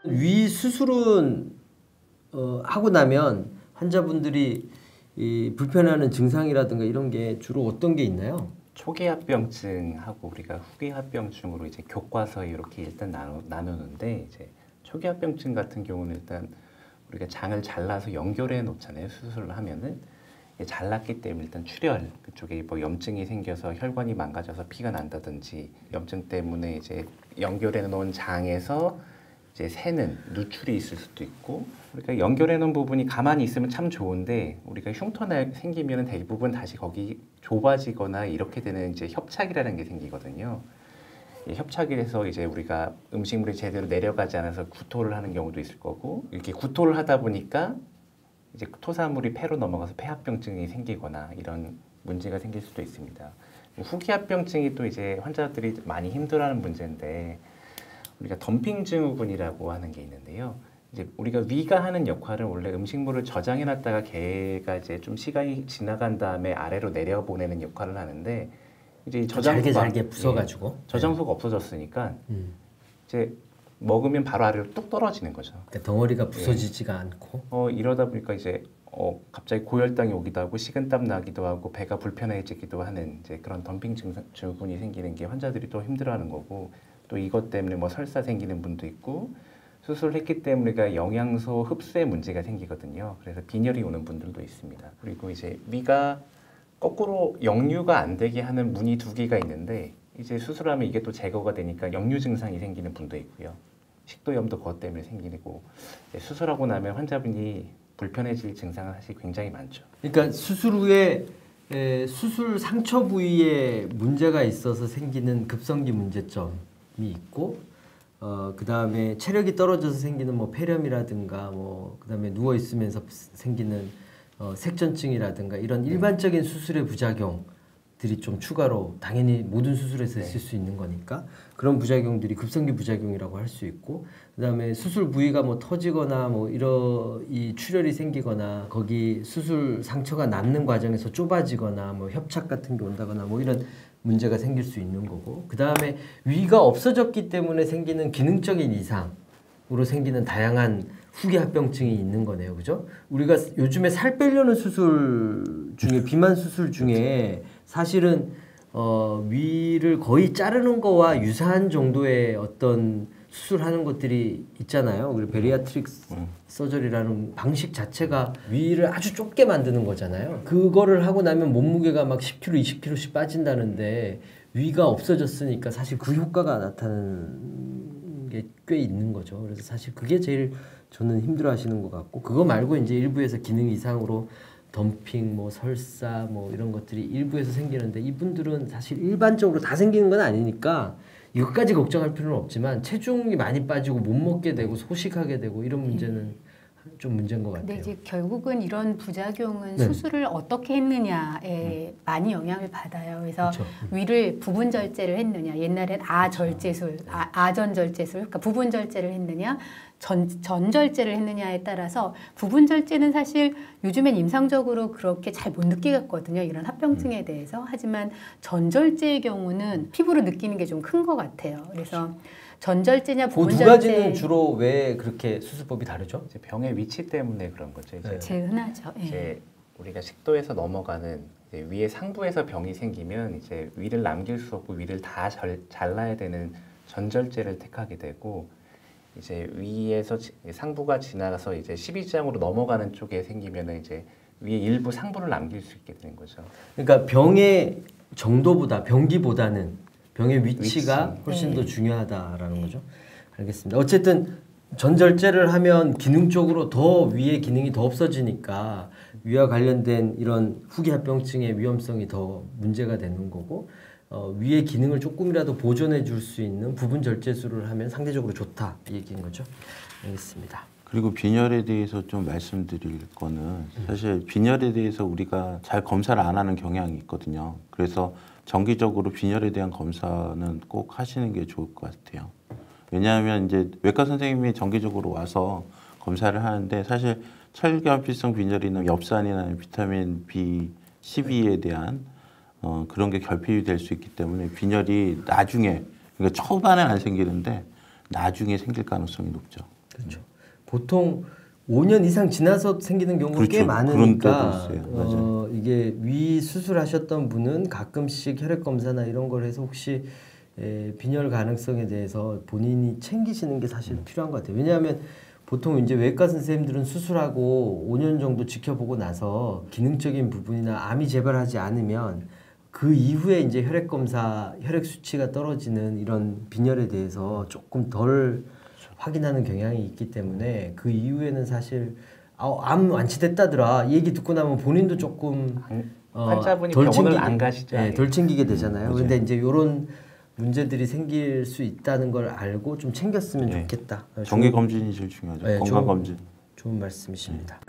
위 수술은 하고 나면 환자분들이 이 불편해하는 증상이라든가 이런 게 주로 어떤 게 있나요? 초기 합병증하고 우리가 후기 합병증으로 이제 교과서에 이렇게 일단 나누는데 이제 초기 합병증 같은 경우는 일단 우리가 장을 잘라서 연결해 놓잖아요. 수술을 하면은 잘랐기 때문에 일단 출혈 그쪽에 뭐 염증이 생겨서 혈관이 망가져서 피가 난다든지 염증 때문에 이제 연결해 놓은 장에서 이제 새는 누출이 있을 수도 있고 우리가 연결해 놓은 부분이 가만히 있으면 참 좋은데 우리가 흉터나 생기면 대부분 다시 거기 좁아지거나 이렇게 되는 이제 협착이라는 게 생기거든요. 이 협착이라서 이제 우리가 음식물이 제대로 내려가지 않아서 구토를 하는 경우도 있을 거고 이렇게 구토를 하다 보니까 이제 토사물이 폐로 넘어가서 폐합병증이 생기거나 이런 문제가 생길 수도 있습니다. 후기합병증이 또 이제 환자들이 많이 힘들어하는 문제인데 우리가 덤핑 증후군이라고 하는 게 있는데요. 이제 우리가 위가 하는 역할은 원래 음식물을 저장해놨다가 걔가 이제 좀 시간이 지나간 다음에 아래로 내려보내는 역할을 하는데 이제 잘게 부숴가지고 저장소가 없어졌으니까 이제 먹으면 바로 아래로 뚝 떨어지는 거죠. 그러니까 덩어리가 부서지지가 않고 이러다 보니까 이제 갑자기 고혈당이 오기도 하고 식은땀 나기도 하고 배가 불편해지기도 하는 이제 그런 덤핑 증후군이 생기는 게 환자들이 또 힘들어하는 거고 또 이것 때문에 뭐 설사 생기는 분도 있고 수술했기 때문에 영양소 흡수에 문제가 생기거든요. 그래서 빈혈이 오는 분들도 있습니다. 그리고 이제 위가 거꾸로 역류가 안 되게 하는 문이 두 개가 있는데 이제 수술하면 이게 또 제거가 되니까 역류 증상이 생기는 분도 있고요. 식도염도 그것 때문에 생기고 수술하고 나면 환자분이 불편해질 증상은 사실 굉장히 많죠. 그러니까 수술 후에 수술 상처 부위에 문제가 있어서 생기는 급성기 문제점이 있고 그 다음에 체력이 떨어져서 생기는 뭐 폐렴이라든가 뭐 그 다음에 누워 있으면서 생기는 색전증이라든가 이런 일반적인 수술의 부작용들이 좀 추가로 당연히 모든 수술에서 있을 수 있는 거니까 그런 부작용들이 급성기 부작용이라고 할 수 있고 그 다음에 수술 부위가 뭐 터지거나 뭐 이 출혈이 생기거나 거기 수술 상처가 남는 과정에서 좁아지거나 뭐 협착 같은 게 온다거나 뭐 이런 문제가 생길 수 있는 거고 그 다음에 위가 없어졌기 때문에 생기는 기능적인 이상으로 생기는 다양한 후기 합병증이 있는 거네요. 그죠? 우리가 요즘에 살 빼려는 수술 중에 비만 수술 중에 사실은 위를 거의 자르는 거와 유사한 정도의 어떤 수술하는 것들이 있잖아요. 그리고 베리아트릭 서저리라는 방식 자체가 위를 아주 좁게 만드는 거잖아요. 그거를 하고 나면 몸무게가 막 10kg, 20kg씩 빠진다는데 위가 없어졌으니까 사실 그 효과가 나타나는 게 꽤 있는 거죠. 그래서 사실 그게 제일 저는 힘들어하시는 것 같고 그거 말고 이제 일부에서 기능 이상으로 덤핑, 뭐 설사, 뭐 이런 것들이 일부에서 생기는데 이분들은 사실 일반적으로 다 생기는 건 아니니까 이것까지 걱정할 필요는 없지만 체중이 많이 빠지고 못 먹게 되고 소식하게 되고 이런 문제는 좀 문제인 것 같아요. 근데 이제 결국은 이런 부작용은 네. 수술을 어떻게 했느냐에 많이 영향을 받아요. 그래서 그렇죠. 위를 부분 절제를 했느냐, 옛날엔 아절제술, 아전절제술, 그러니까 부분 절제를 했느냐, 전절제를 했느냐에 따라서 부분 절제는 사실 요즘엔 임상적으로 그렇게 잘 못 느끼겠거든요. 이런 합병증에 대해서. 하지만 전절제의 경우는 피부로 느끼는 게 좀 큰 것 같아요. 그래서 전절제냐 그 부분 두 절제 가지는 주로 왜 그렇게 수술법이 다르죠? 이제 병의 위치 때문에 그런 거죠. 이제 제일 흔하죠. 예. 이제 우리가 식도에서 넘어가는 이제 위에 상부에서 병이 생기면 이제 위를 남길 수 없고 위를 다 잘라야 되는 전절제를 택하게 되고 이제 위에서 상부가 지나가서 이제 12지장으로 넘어가는 쪽에 생기면은 이제 위에 일부 상부를 남길 수 있게 되는 거죠. 그러니까 병의 정도보다 병기보다는 병의 위치가 위치. 훨씬 더 중요하다라는 거죠. 알겠습니다. 어쨌든 전절제를 하면 기능적으로 더 위의 기능이 더 없어지니까 위와 관련된 이런 후기 합병증의 위험성이 더 문제가 되는 거고 위의 기능을 조금이라도 보존해 줄 수 있는 부분 절제술을 하면 상대적으로 좋다 이 얘기인 거죠. 알겠습니다. 그리고 빈혈에 대해서 좀 말씀드릴 거는 사실 빈혈에 대해서 우리가 잘 검사를 안 하는 경향이 있거든요. 그래서 정기적으로 빈혈에 대한 검사는 꼭 하시는 게 좋을 것 같아요. 왜냐하면 이제 외과 선생님이 정기적으로 와서 검사를 하는데 사실 혈관피성 빈혈이나 엽산이나 비타민 B12에 대한 그런 게 결핍이 될 수 있기 때문에 빈혈이 나중에 그러니까 초반에 안 생기는데 나중에 생길 가능성이 높죠. 그렇죠. 보통 5년 이상 지나서 생기는 경우가 그렇죠. 꽤 많으니까 그런 때도 있어요. 이게 위 수술하셨던 분은 가끔씩 혈액 검사나 이런 걸 해서 혹시 빈혈 가능성에 대해서 본인이 챙기시는 게 사실 필요한 것 같아요. 왜냐하면 보통 이제 외과 선생님들은 수술하고 5년 정도 지켜보고 나서 기능적인 부분이나 암이 재발하지 않으면 그 이후에 이제 혈액 검사, 혈액 수치가 떨어지는 이런 빈혈에 대해서 조금 덜 확인하는 경향이 있기 때문에 그 이후에는 사실 암 완치됐다더라 이 얘기 듣고 나면 본인도 조금 환자분이 덜 병원을 챙기게- 안 가시죠. 네, 덜 챙기게 되잖아요. 맞아요. 근데 이제 이런 문제들이 생길 수 있다는 걸 알고 좀 챙겼으면 네. 좋겠다. 정기 검진이 제일 중요하죠. 네, 건강 검진. 좋은 말씀이십니다.